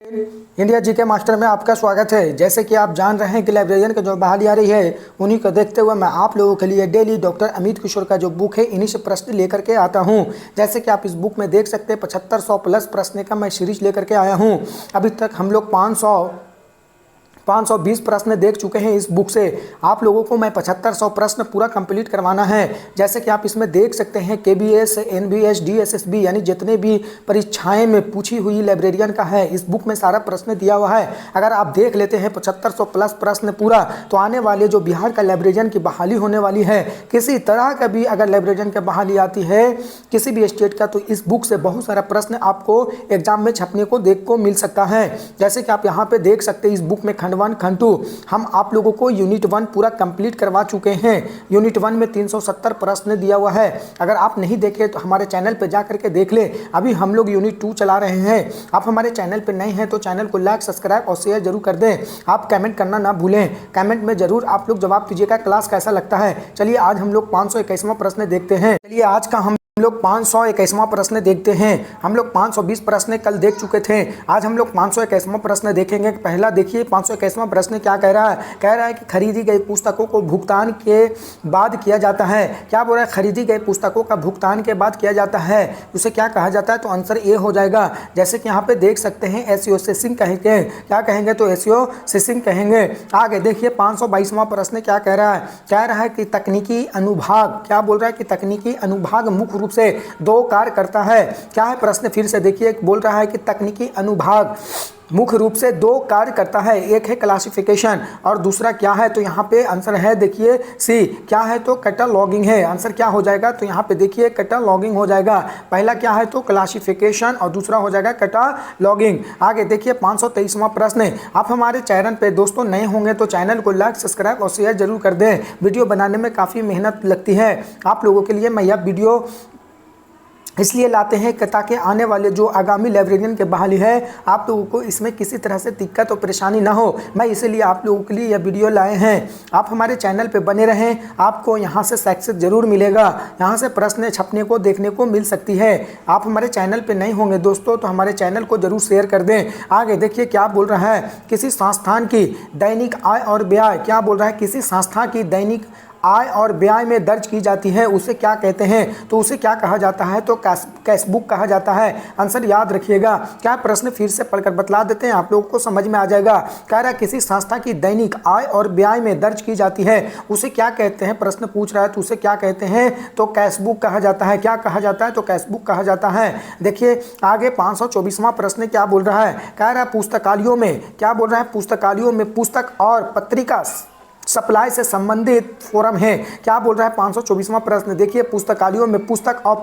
India GK master में आपका स्वागत है। जैसे कि आप जान रहे हैं कि लाइब्रेरियन की जो बहाली आ रही है, उन्हीं को देखते हुए मैं आप लोगों के लिए डेली डॉक्टर अमित किशोर का जो बुक है इन्हीं से प्रश्न लेकर के आता हूं। जैसे कि आप इस बुक में देख सकते हैं 7500 प्लस प्रश्न का मैं सीरीज लेकर के आया हूं। अभी तक हम लोग 520 प्रश्न देख चुके हैं इस बुक से। आप लोगों को मैं 7500 प्रश्न पूरा कंप्लीट करवाना है। जैसे कि आप इसमें देख सकते हैं केबीएस, एनबीएस, डीएसएसबी यानी जितने भी परीक्षाएं में पूछी हुई लाइब्रेरियन का है इस बुक में सारा प्रश्न दिया हुआ है। अगर आप देख लेते हैं 7500 प्लस प्रश्न पूरा, तो आने वाले जो बिहार का लाइब्रेरियन की बहाली होने वाली है, किसी तरह का भी अगर लाइब्रेरियन की बहाली आती है किसी भी स्टेट का, तो इस बुक से बहुत सारा प्रश्न आपको एग्जाम में छपने को मिल सकता है। जैसे कि आप यहाँ पे देख सकते हैं इस बुक में खंड 1 खंड 2 हम आप लोगों को यूनिट 1 पूरा कंप्लीट करवा चुके हैं। यूनिट 1 में 370 प्रश्न दिया हुआ है। अगर आप नहीं देखे तो हमारे चैनल पे जा करके देख ले। अभी हम लोग यूनिट 2 चला रहे हैं। आप हमारे चैनल पे नए हैं तो चैनल को लाइक, सब्सक्राइब और शेयर जरूर कर दें। आप कमेंट करना ना भूलें। कमेंट में जरूर आप लोग जवाब दीजिएगा क्लास कैसा लगता है। चलिए आज हम लोग 521वां प्रश्न देखते हैं। चलिए आज का हम लोग 521वां प्रश्न देखते हैं। हम लोग 520 प्रश्न कल देख चुके थे। आज हम लोग 521वां प्रश्न देखेंगे। पहला देखिए 521वां प्रश्न क्या कह रहा है। कह रहा है कि खरीदी गई पुस्तकों को भुगतान के बाद किया जाता है। क्या बोल रहा है? खरीदी गई पुस्तकों का भुगतान के बाद किया जाता है, उसे क्या कहा जाता है? तो आंसर ए हो जाएगा। जैसे कि यहाँ पे देख सकते हैं एसईओ सेसिंग कहेंगे। क्या कहेंगे? तो एसईओ सेसिंग कहेंगे। आगे देखिए 522वां प्रश्न क्या कह रहा है। कह रहा है कि तकनीकी अनुभाग, क्या बोल रहा है कि तकनीकी अनुभाग मुख्य रूप से 2 कार्य करता है। क्या है प्रश्न? फिर से देखिए, बोल रहा है कि तकनीकी अनुभाग मुख्य रूप से 2 कार्य करता है। एक है क्लासिफिकेशन और दूसरा क्या है? तो यहाँ पे आंसर है देखिए सी। क्या है? तो कैटलॉगिंग है। आंसर क्या हो जाएगा? तो यहाँ पे देखिए कैटलॉगिंग हो जाएगा। पहला क्या है? तो क्लासिफिकेशन और दूसरा हो जाएगा कैटलॉगिंग। आगे देखिए 523वां प्रश्न। आप हमारे चैनल पे दोस्तों नए होंगे तो चैनल को लाइक, सब्सक्राइब और शेयर जरूर कर दें। वीडियो बनाने में काफ़ी मेहनत लगती है। आप लोगों के लिए मैं यह वीडियो इसलिए लाते हैं कि ताकि आने वाले जो आगामी लाइब्रेरियन के बहाली है आप लोगों को इसमें किसी तरह से दिक्कत और परेशानी ना हो। मैं इसीलिए आप लोगों के लिए यह वीडियो लाए हैं। आप हमारे चैनल पे बने रहें, आपको यहाँ से सक्सेस जरूर मिलेगा। यहाँ से प्रश्न छपने को देखने को मिल सकती है। आप हमारे चैनल पे नहीं होंगे दोस्तों तो हमारे चैनल को जरूर शेयर कर दें। आगे देखिए क्या बोल रहा है। किसी संस्थान की दैनिक आय और व्यय, क्या बोल रहा है? किसी संस्था की दैनिक आय और व्यय में दर्ज की जाती है उसे क्या कहते हैं? तो उसे क्या कहा जाता है? तो कैश बुक कहा जाता है। आंसर याद रखिएगा। क्या प्रश्न फिर से पढ़कर बतला देते हैं, आप लोगों को समझ में आ जाएगा। कह रहा है किसी संस्था की दैनिक आय और व्यय में दर्ज की जाती है उसे क्या कहते हैं? प्रश्न पूछ रहा है तो उसे क्या कहते हैं? तो कैश बुक कहा जाता है। क्या कहा जाता है? तो कैश बुक कहा जाता है। देखिए आगे 524वां प्रश्न क्या बोल रहा है। कह रहा है पुस्तकालयों में, क्या बोल रहा है? पुस्तकालयों में पुस्तक और पत्रिका सप्लाई से संबंधित फोरम है। क्या बोल रहा है? 524वां प्रश्न देखिए पुस्तकालयों में पुस्तक और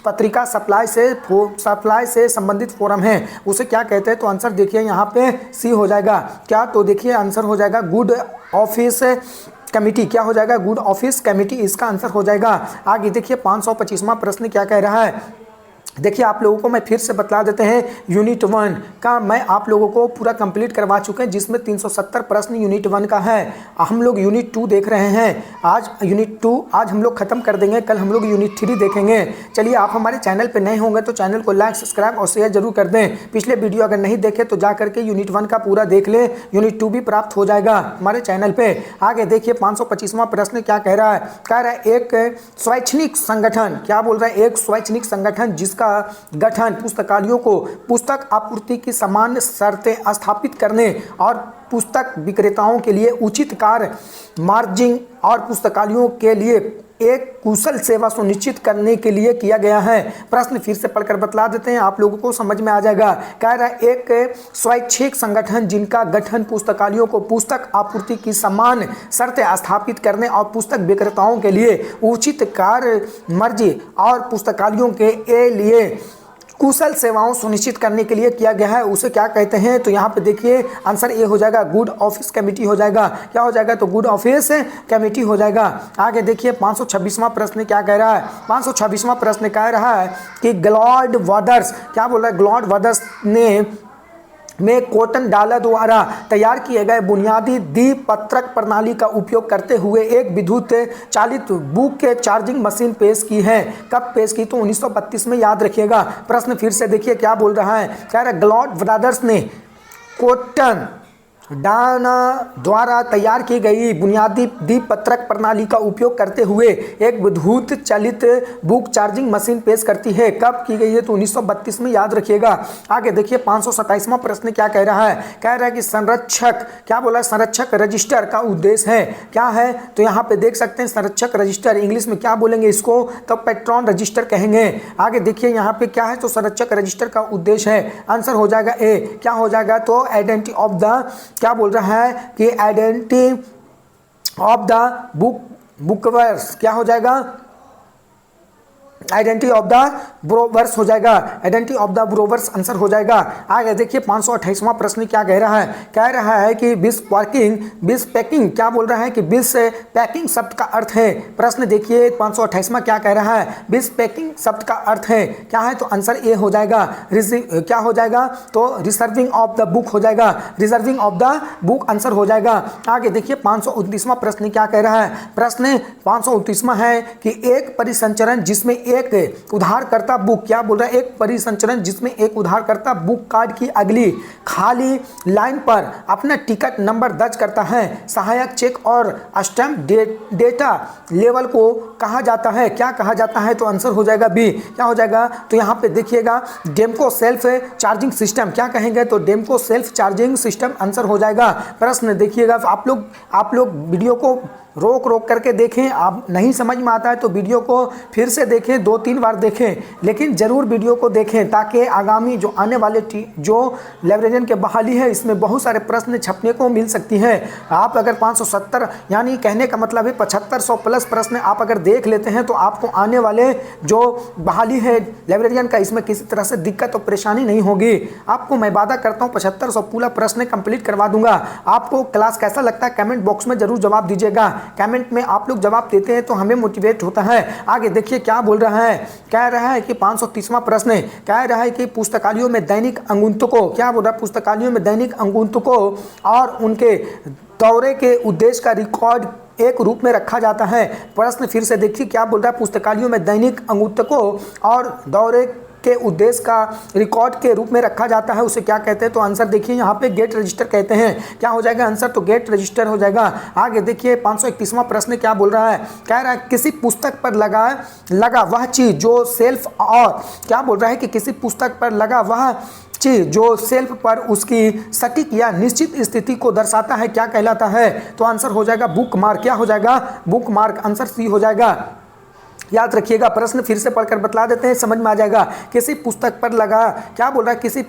पत्रिका सप्लाई से संबंधित फोरम है उसे क्या कहते हैं? तो आंसर देखिए यहाँ पे सी हो जाएगा। क्या? तो देखिए आंसर हो जाएगा गुड ऑफिस कमेटी। क्या हो जाएगा? गुड ऑफिस कमेटी इसका आंसर हो जाएगा। आगे देखिए 525वां प्रश्न क्या कह रहा है। देखिए आप लोगों को मैं फिर से बतला देते हैं। यूनिट 1 का मैं आप लोगों को पूरा कंप्लीट करवा चुके हैं जिसमें 370 प्रश्न यूनिट 1 का है। हम लोग यूनिट 2 देख रहे हैं। आज यूनिट 2 आज हम लोग खत्म कर देंगे। कल हम लोग यूनिट 3 देखेंगे। चलिए आप हमारे चैनल पे नए होंगे तो चैनल को लाइक, सब्सक्राइब और शेयर जरूर कर दें। पिछले वीडियो अगर नहीं देखे तो जा करके यूनिट 1 का पूरा देख ले। यूनिट 2 भी प्राप्त हो जाएगा हमारे चैनल पे। आगे देखिए 525वां प्रश्न क्या कह रहा है। कह रहा है एक स्वैच्छिक संगठन, क्या बोल रहा है? एक स्वैच्छिक संगठन जिसका गठन पुस्तकालयों को पुस्तक आपूर्ति की समान शर्तें स्थापित करने और पुस्तक विक्रेताओं के लिए उचित कार्य मार्जिन और पुस्तकालयों के लिए एक कुशल सेवा सुनिश्चित करने के लिए किया गया है। प्रश्न फिर से पढ़कर बतला देते हैं, आप लोगों को समझ में आ जाएगा। कह रहा है एक स्वैच्छिक संगठन जिनका गठन पुस्तकालयों को पुस्तक आपूर्ति की समान शर्तें स्थापित करने और पुस्तक विक्रेताओं के लिए उचित कार्य मार्जिन और पुस्तकालयों के लिए कुशल सेवाओं सुनिश्चित करने के लिए किया गया है उसे क्या कहते हैं? तो यहाँ पे देखिए आंसर ए हो जाएगा। गुड ऑफिस कमेटी हो जाएगा। क्या हो जाएगा? तो गुड ऑफिस कमेटी हो जाएगा। आगे देखिए 526वां प्रश्न क्या कह रहा है। 526वां प्रश्न कह रहा है कि ग्लॉड वादर्स, क्या बोल रहा है? ग्लॉड वादर्स ने में कॉटन डाला द्वारा तैयार किए गए बुनियादी द्विपत्रक प्रणाली का उपयोग करते हुए एक विद्युत चालित बुक के चार्जिंग मशीन पेश की है। कब पेश की? तो 1932 में, याद रखिएगा। प्रश्न फिर से देखिए क्या बोल रहा है, कह रहा है ग्लॉड ब्रदर्स ने कॉटन डाना द्वारा तैयार की गई बुनियादी द्विपत्रक प्रणाली का उपयोग करते हुए एक विद्युत चालित बुक चार्जिंग मशीन पेश करती है। कब की गई है? तो 1932 में, याद रखिएगा। आगे देखिए 527वां प्रश्न क्या कह रहा है, कह रहा है कि संरक्षक, क्या बोला है, संरक्षक रजिस्टर का उद्देश्य है, क्या है? तो यहाँ पे देख सकते हैं संरक्षक रजिस्टर, इंग्लिश में क्या बोलेंगे इसको? तो पेट्रॉन रजिस्टर कहेंगे। आगे देखिए यहाँ पे क्या है, तो संरक्षक रजिस्टर का उद्देश्य है, आंसर हो जाएगा ए। क्या हो जाएगा? तो आइडेंटिटी ऑफ द, क्या बोल रहा है कि आइडेंटिटी ऑफ द बुकवर्स, क्या हो जाएगा? आइडेंटिटी ऑफ द ब्रोवर्स हो जाएगा, आइडेंटिटी ऑफ द ब्रोवर्स आंसर हो जाएगा। आगे देखिए 528वां प्रश्न क्या कह रहा है, कह रहा है कि बिस पैकिंग, क्या बोल रहा है कि बिस पैकिंग शब्द का अर्थ है। प्रश्न देखिए 528वां क्या कह रहा है, बिस पैकिंग शब्द का अर्थ है, क्या है? तो आंसर ए हो जाएगा। क्या हो जाएगा? तो रिजर्विंग ऑफ द बुक हो जाएगा, reserving of the book answer हो जाएगा। आगे देखिए 529वां प्रश्न क्या कह रहा है, प्रश्न 529वां है कि एक परिसंचरण जिसमें एक उधारकर्ता बुक, क्या बोल रहा है, एक परिसंचरण जिसमें एक उधारकर्ता बुक कार्ड की अगली खाली लाइन पर अपना टिकट नंबर दर्ज करता है, सहायक चेक और स्टैम्प डेटा लेवल को कहा जाता है, क्या कहा जाता है? तो आंसर हो जाएगा बी। क्या हो जाएगा? तो यहाँ पे देखिएगा डेमको सेल्फ चार्जिंग सिस्टम, क्या कहेंगे? तो डेमको सेल्फ चार्जिंग सिस्टम आंसर हो जाएगा। प्रश्न देखिएगा, आप लोग वीडियो को रोक करके देखें, आप नहीं समझ में आता है तो वीडियो को फिर से देखें, 2-3 बार देखें, लेकिन ज़रूर वीडियो को देखें ताकि आगामी जो आने वाले जो लाइब्रेरियन के बहाली है इसमें बहुत सारे प्रश्न छपने को मिल सकती हैं। आप अगर 570, यानी कहने का मतलब है 7500 प्लस प्रश्न आप अगर देख लेते हैं तो आपको आने वाले जो बहाली है लाइब्रेरियन का इसमें किसी तरह से दिक्कत और परेशानी नहीं होगी। आपको मैं वादा करता हूँ 7500 पूरा प्रश्न कंप्लीट करवा दूंगा। आपको क्लास कैसा लगता है कमेंट बॉक्स में जरूर जवाब दीजिएगा। कमेंट में आप लोग जवाब देते हैं तो हमें मोटिवेट होता है। आगे देखिए क्या बोल रहा है, कह रहा है कि 530वां प्रश्न कह रहा है कि पुस्तकालयों में दैनिक अंगुन्तकों, क्या बोल रहा है, पुस्तकालयों में दैनिक अंगुन्तकों और उनके दौरे के उद्देश्य का रिकॉर्ड एक रूप में रखा जाता है। प्रश्न फिर से देखिए क्या बोल रहा है, पुस्तकालयों में दैनिक अंगुन्तकों और दौरे के उद्देश्य का रिकॉर्ड के रूप में रखा जाता है, उसे क्या कहते हैं? तो आंसर देखिए यहाँ पे गेट रजिस्टर कहते हैं। क्या हो जाएगा आंसर? तो गेट रजिस्टर हो जाएगा। आगे देखिए 531वां प्रश्न क्या बोल रहा है, कह रहा है किसी पुस्तक पर लगा वह चीज जो सेल्फ, और क्या बोल रहा है कि किसी पुस्तक पर लगा वह चीज जो सेल्फ पर उसकी सटीक या निश्चित स्थिति को दर्शाता है, क्या कहलाता है? तो आंसर हो जाएगा बुक मार्क। क्या हो जाएगा? बुक मार्क, आंसर सी हो जाएगा। याद रखिएगा, प्रश्न फिर से पढ़कर बतला देते हैं, समझ में आ जाएगा। किसी पुस्तक पर लगा, क्या बोल रहा है, किसी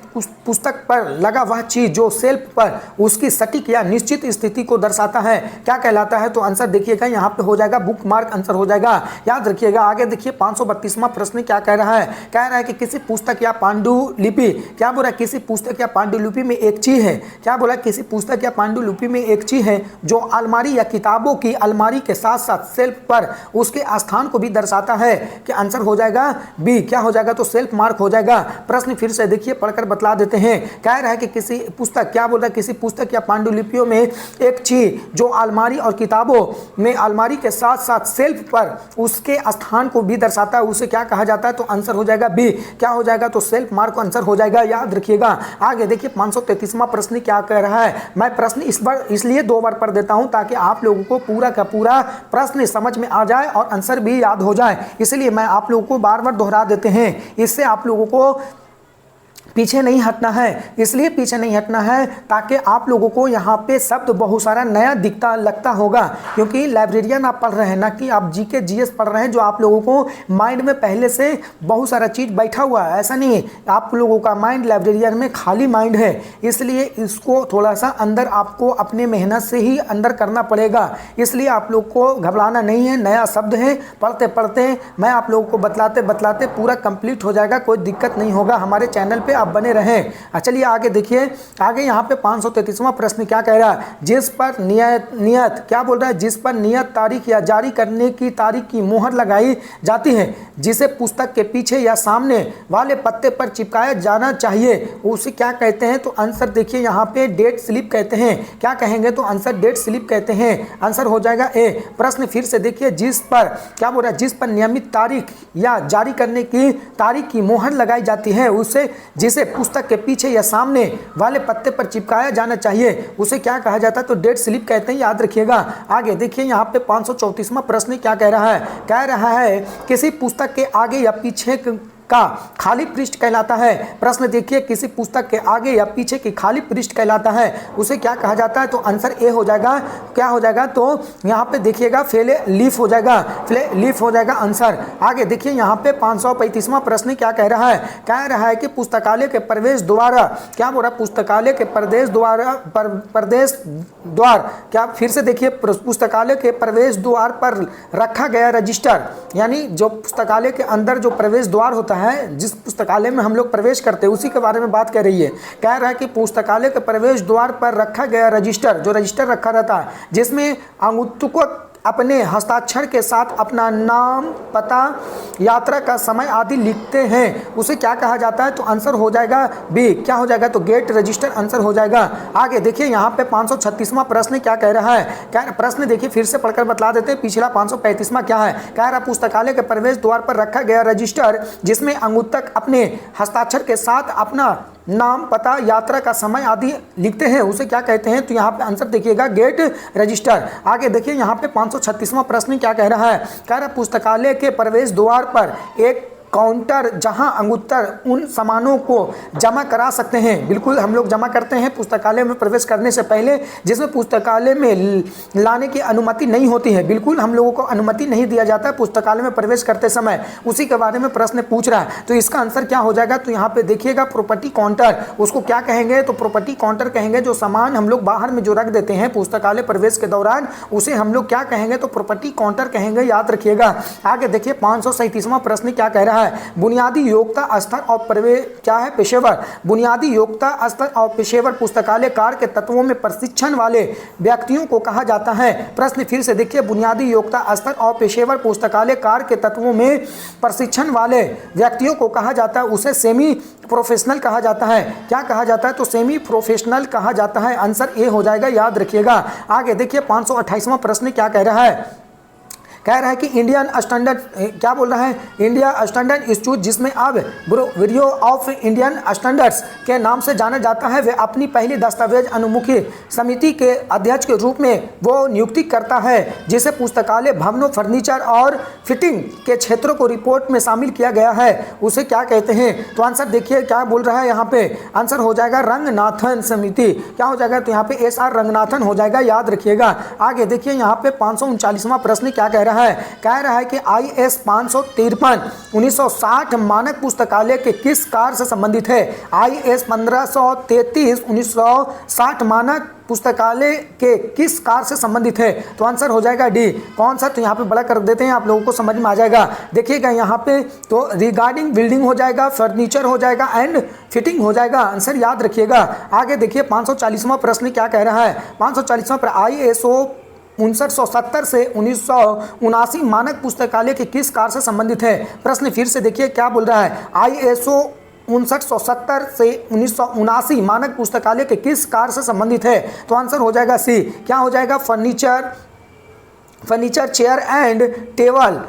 पुस्तक पर लगा वह चीज जो सेल्फ पर उसकी सटीक या निश्चित स्थिति को दर्शाता है, क्या कहलाता है? तो आंसर देखिएगा यहाँ पे हो जाएगा बुक मार्क, आंसर हो जाएगा। याद रखिएगा। आगे देखिए 532वां प्रश्न क्या कह रहा है, कह रहा है कि किसी पुस्तक या पांडुलिपि, क्या बोला, किसी पुस्तक या पांडुलिपि में एक चीज है, क्या बोला, किसी पुस्तक या पांडुलिपि में एक चीज है जो अलमारी या किताबों की अलमारी के साथ साथ सेल्फ पर उसके स्थान को भी दर्शाता है, कि आंसर हो जाएगा बी। क्या हो जाएगा? तो सेल्फ मार्क हो जाएगा। प्रश्न फिर से देखिए पढ़कर बतला देते हैं। कह रहा है कि किसी पुस्तक, क्या बोल रहा है, किसी पुस्तक या पांडुलिपियों में एक चीज जो अलमारी और किताबों में अलमारी के साथ साथ सेल्फ पर उसके स्थान को भी दर्शाता है, उसे क्या कहा जाता है? तो आंसर हो जाएगा बी। क्या हो जाएगा? तो सेल्फ मार्क आंसर हो जाएगा। याद रखिएगा। आगे देखिए 533वां प्रश्न क्या कह रहा है। मैं प्रश्न इस बार इसलिए 2 बार पढ़ देता हूं ताकि आप लोगों को पूरा का पूरा प्रश्न समझ में आ जाए और आंसर भी याद हो जाए, इसलिए मैं आप लोगों को बार बार दोहरा देते हैं। इससे आप लोगों को पीछे नहीं हटना है, इसलिए पीछे नहीं हटना है ताकि आप लोगों को यहाँ पे शब्द बहुत सारा नया दिखता लगता होगा, क्योंकि लाइब्रेरियन आप पढ़ रहे हैं ना कि आप जीके जीएस पढ़ रहे हैं, जो आप लोगों को माइंड में पहले से बहुत सारा चीज़ बैठा हुआ है। ऐसा नहीं है, आप लोगों का माइंड लाइब्रेरियन में खाली माइंड है, इसलिए इसको थोड़ा सा अंदर आपको अपने मेहनत से ही अंदर करना पड़ेगा। इसलिए आप लोग को घबराना नहीं है, नया शब्द है, पढ़ते पढ़ते मैं आप लोगों को बतलाते बतलाते पूरा कंप्लीट हो जाएगा, कोई दिक्कत नहीं होगा। हमारे चैनल पर आप बने रहें। चलिए आगे देखिए, आगे यहाँ पे 533वां प्रश्न क्या कह रहा है, जिस पर नियत क्या बोल रहा है, जिस पर नियत तारीख या जारी करने की तारीख की मोहर लगाई जाती है, जिसे पुस्तक के पीछे या सामने वाले पत्ते पर चिपकाया जाना चाहिए, उसे क्या कहते हैं। तो आंसर देखिए यहाँ पे डेट स्लिप कहते हैं। क्या कहेंगे, तो आंसर डेट स्लिप कहते हैं। आंसर हो जाएगा ए। प्रश्न फिर से देखिए, जिस पर क्या बोल रहा है, जिस पर नियमित तारीख या जारी करने की तारीख की मोहर लगाई जाती है, उसे जिसे पुस्तक के पीछे या सामने वाले पत्ते पर चिपकाया जाना चाहिए, उसे क्या कहा जाता है, तो डेट स्लिप कहते हैं, याद रखिएगा। आगे देखिए यहाँ पे 534वां प्रश्न क्या कह रहा है, कह रहा है किसी पुस्तक के आगे या पीछे का खाली पृष्ठ कहलाता है। प्रश्न देखिए, किसी पुस्तक के आगे या पीछे की खाली पृष्ठ कहलाता है, उसे क्या कहा जाता है। तो आंसर ए हो जाएगा। क्या हो जाएगा, तो यहाँ पे देखिएगा फेले लीफ हो जाएगा, फेले लीफ हो जाएगा आंसर। आगे देखिए यहाँ पे 535वां प्रश्न क्या कह रहा है, कह रहा है कि पुस्तकालय के प्रवेश द्वार, क्या बोल रहा है, पुस्तकालय के प्रदेश द्वार, क्या फिर से देखिए, पुस्तकालय के प्रवेश द्वार पर रखा गया रजिस्टर, यानी जो पुस्तकालय के अंदर जो प्रवेश द्वार होता है, जिस पुस्तकालय में हम लोग प्रवेश करते हैं, उसी के बारे में बात कर रही है। कह रहा है कि पुस्तकालय के प्रवेश द्वार पर रखा गया रजिस्टर, जो रजिस्टर रखा रहता है, जिसमें अंगुत्तुक अपने हस्ताक्षर के साथ अपना नाम, पता, यात्रा का समय आदि लिखते हैं, उसे क्या कहा जाता है। तो आंसर हो जाएगा बी। क्या हो जाएगा, तो गेट रजिस्टर आंसर हो जाएगा। आगे देखिए यहाँ पे 536वां प्रश्न क्या कह रहा है, क्या प्रश्न देखिए फिर से पढ़कर बतला देते हैं। पिछला 535वां क्या है, कह रहा पुस्तकालय के प्रवेश द्वार पर रखा गया रजिस्टर, जिसमें अंगुत्तक अपने हस्ताक्षर के साथ अपना नाम, पता, यात्रा का समय आदि लिखते हैं, उसे क्या कहते हैं। तो यहाँ पे आंसर देखिएगा गेट रजिस्टर। आगे देखिए यहाँ पे 536वां प्रश्न क्या कह रहा है, कह रहा पुस्तकालय के प्रवेश द्वार पर एक काउंटर जहां अंगुत्तर उन सामानों को जमा करा सकते हैं, बिल्कुल हम लोग जमा करते हैं पुस्तकालय में प्रवेश करने से पहले, जिसमें पुस्तकालय में लाने की अनुमति नहीं होती है, बिल्कुल हम लोगों को अनुमति नहीं दिया जाता है पुस्तकालय में प्रवेश करते समय, उसी के बारे में प्रश्न पूछ रहा है। तो इसका आंसर क्या हो जाएगा, तो यहाँ पे देखिएगा प्रॉपर्टी काउंटर, उसको क्या कहेंगे, तो प्रॉपर्टी काउंटर कहेंगे। जो सामान हम लोग बाहर में जो रख देते हैं पुस्तकालय प्रवेश के दौरान, उसे हम लोग क्या कहेंगे, तो प्रॉपर्टी काउंटर कहेंगे, याद रखिएगा। आगे देखिए 537वां प्रश्न क्या कह रहा है, बुनियादी योग्यता स्तर और क्या है, पेशेवर, बुनियादी योग्यता स्तर और पेशेवर पुस्तकालय कार्य के तत्वों में प्रशिक्षण वाले व्यक्तियों को कहा जाता है। प्रश्न फिर से देखिए, बुनियादी योग्यता स्तर और पेशेवर पुस्तकालय कार्य के तत्वों में प्रशिक्षण वाले व्यक्तियों को कहा जाता है, उसे सेमी प्रोफेशनल कहा जाता है। क्या कहा जाता है, तो सेमी प्रोफेशनल कहा जाता है। आंसर ए हो जाएगा, याद रखिएगा। आगे देखिए 528वां प्रश्न क्या कह रहा है, कह रहा है कि इंडियन स्टैंडर्ड, क्या बोल रहा है, इंडिया स्टैंडर्ड इंस्टीट्यूट, जिसमें अब ब्यूरो ऑफ इंडियन स्टैंडर्ड्स के नाम से जाना जाता है, वे अपनी पहली दस्तावेज अनुमुखी समिति के अध्यक्ष के रूप में वो नियुक्ति करता है, जिसे पुस्तकालय भवनों, फर्नीचर और फिटिंग के क्षेत्रों को रिपोर्ट में शामिल किया गया है, उसे क्या कहते हैं। तो आंसर देखिए क्या बोल रहा है यहाँ पे, आंसर हो जाएगा रंगनाथन समिति। क्या हो जाएगा, तो यहाँ पे SR रंगनाथन हो जाएगा, याद रखिएगा। आगे देखिए यहाँ पे 539वां प्रश्न क्या कह रहा है, कह रहा है कि IS 553 1960 मानक पुस्तकालय के किस कार्य से संबंधित है। IS 1533 1960 मानक पुस्तकालय के किस कार्य से संबंधित है। तो आंसर हो जाएगा डी। कौन सा, तो यहाँ पे बड़ा कर देते हैं, आप लोगों को समझ में आ जाएगा। देखिएगा यहाँ पे तो रिगार्डिंग बिल्डिंग हो जाएगा, फर्नीचर हो जाएगा एंड फिटिंग हो जाएगा, आंसर याद रखिएगा। आगे देखिए 540वां प्रश्न क्या कह रहा है, 540वां पर ISO 5970 से 1979 मानक पुस्तकालय के किस कार्य से संबंधित है। प्रश्न फिर से देखिए क्या बोल रहा है, ISO 5970 से 1979 मानक पुस्तकालय के किस कार्य से संबंधित है। तो आंसर हो जाएगा सी। क्या हो जाएगा, furniture chair and table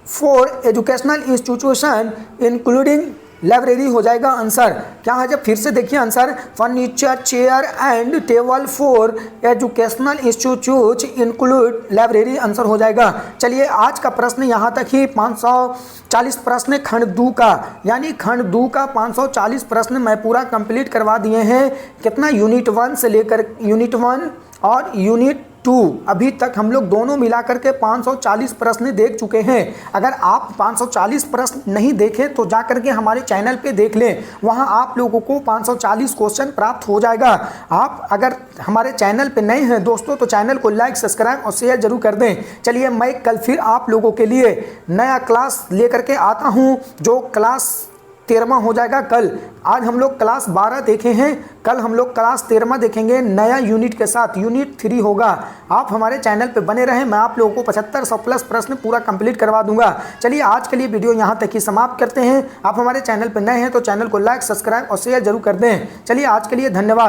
for educational institution including library हो जाएगा आंसर। क्या है, जब फिर से देखिए answer, furniture chair and table for educational institute include library answer हो जाएगा। चलिए आज का प्रश्न यहाँ तक ही। 540 प्रश्न खंड 2 का, यानी खंड 2 का 540 प्रश्न मैं पूरा कंप्लीट करवा दिए हैं। कितना, यूनिट 1 से लेकर यूनिट 1 और यूनिट 2 अभी तक हम लोग दोनों मिलाकर के 540 प्रश्न देख चुके हैं। अगर आप 540 प्रश्न नहीं देखें तो जा करके हमारे चैनल पे देख लें, वहां आप लोगों को 540 क्वेश्चन प्राप्त हो जाएगा। आप अगर हमारे चैनल पे नए हैं दोस्तों तो चैनल को लाइक, सब्सक्राइब और शेयर जरूर कर दें। चलिए मैं कल फिर आप लोगों के लिए नया क्लास लेकर के आता हूं, जो क्लास 13वां हो जाएगा कल। आज हम लोग क्लास 12 देखे हैं, कल हम लोग क्लास 13वां देखेंगे नया यूनिट के साथ, यूनिट 3 होगा। आप हमारे चैनल पे बने रहें, मैं आप लोगों को 7500 प्लस प्रश्न पूरा कंप्लीट करवा दूंगा। चलिए आज के लिए वीडियो यहाँ तक ही समाप्त करते हैं। आप हमारे चैनल पर नए हैं तो चैनल को लाइक, सब्सक्राइब और शेयर जरूर कर दें। चलिए आज के लिए धन्यवाद।